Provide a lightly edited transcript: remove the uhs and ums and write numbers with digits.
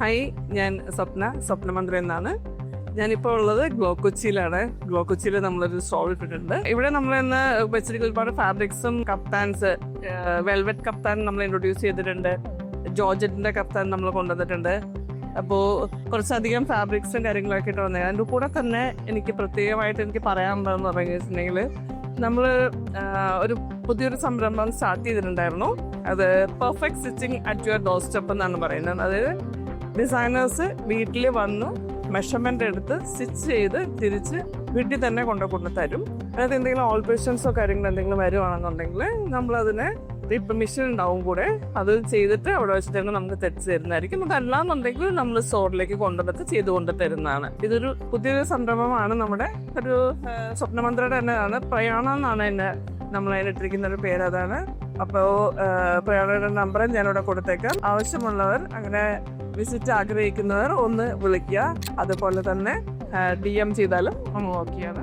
Hi, ഞാൻ സ്വപ്നമന്ത്രി എന്നാണ്. ഞാനിപ്പോൾ ഉള്ളത് ഗ്ലോ കൊച്ചിയിലാണ്. ഗ്ലോ കൊച്ചിയിൽ നമ്മളൊരു സ്റ്റോൾ ഇട്ടിട്ടുണ്ട്. ഇവിടെ നമ്മൾ ഇന്ന് വെച്ചിരിക്കുന്ന ഒരുപാട് ഫാബ്രിക്സും കപ്താൻസ്, വെൽവെറ്റ് കപ്താൻ നമ്മൾ ഇൻട്രൊഡ്യൂസ് ചെയ്തിട്ടുണ്ട്. ജോർജറ്റിന്റെ കപ്താൻ നമ്മൾ കൊണ്ടുവന്നിട്ടുണ്ട്. അപ്പോൾ കുറച്ചധികം ഫാബ്രിക്സും കാര്യങ്ങളൊക്കെ ഇട്ട് വന്നത്. അതിൻ്റെ കൂടെ തന്നെ എനിക്ക് പ്രത്യേകമായിട്ട് എനിക്ക് പറയാനുള്ളതെന്ന് പറഞ്ഞു വെച്ചിട്ടുണ്ടെങ്കിൽ, നമ്മൾ ഒരു പുതിയൊരു സംരംഭം സ്റ്റാർട്ട് ചെയ്തിട്ടുണ്ടായിരുന്നു. അത് perfect stitching at your door step എന്നാണ് പറയുന്നത്. അതായത് ഡിസൈനേഴ്സ് വീട്ടിൽ വന്നു മെഷർമെൻ്റ് എടുത്ത് സ്റ്റിച്ച് ചെയ്ത് തിരിച്ച് വീട്ടിൽ തന്നെ കൊണ്ടു തരും. അതായത് എന്തെങ്കിലും ഓൾട്രേഷൻസോ കാര്യങ്ങളോ എന്തെങ്കിലും വരുവാണെന്നുണ്ടെങ്കിൽ നമ്മളതിനെ ഇപ്പം മെഷീൻ ഉണ്ടാവും കൂടെ, അത് ചെയ്തിട്ട് അവിടെ വെച്ചിട്ട് തന്നെ നമുക്ക് തെറ്റിച്ച് തരുന്നതായിരിക്കും. അതല്ലാന്നുണ്ടെങ്കിൽ നമ്മൾ സ്റ്റോറിലേക്ക് കൊണ്ടുവന്നിട്ട് ചെയ്തുകൊണ്ട് തരുന്നതാണ്. ഇതൊരു പുതിയൊരു സംരംഭമാണ്. നമ്മുടെ ഒരു സ്വപ്നമന്ത്രയുടെ തന്നെയാണ്. പ്രയാണ എന്നാണ് നമ്മളതിനിട്ടിരിക്കുന്ന ഒരു പേര്, അതാണ്. അപ്പോൾ പ്രയാണയുടെ നമ്പർ ഞാനിവിടെ കൊടുത്തേക്കാം. ആവശ്യമുള്ളവർ, അങ്ങനെ വിസിറ്റ് ആഗ്രഹിക്കുന്നവർ ഒന്ന് വിളിക്കുക. അതുപോലെ തന്നെ DM ചെയ്താലും നമ്മൾ ഓക്കെയാണ്.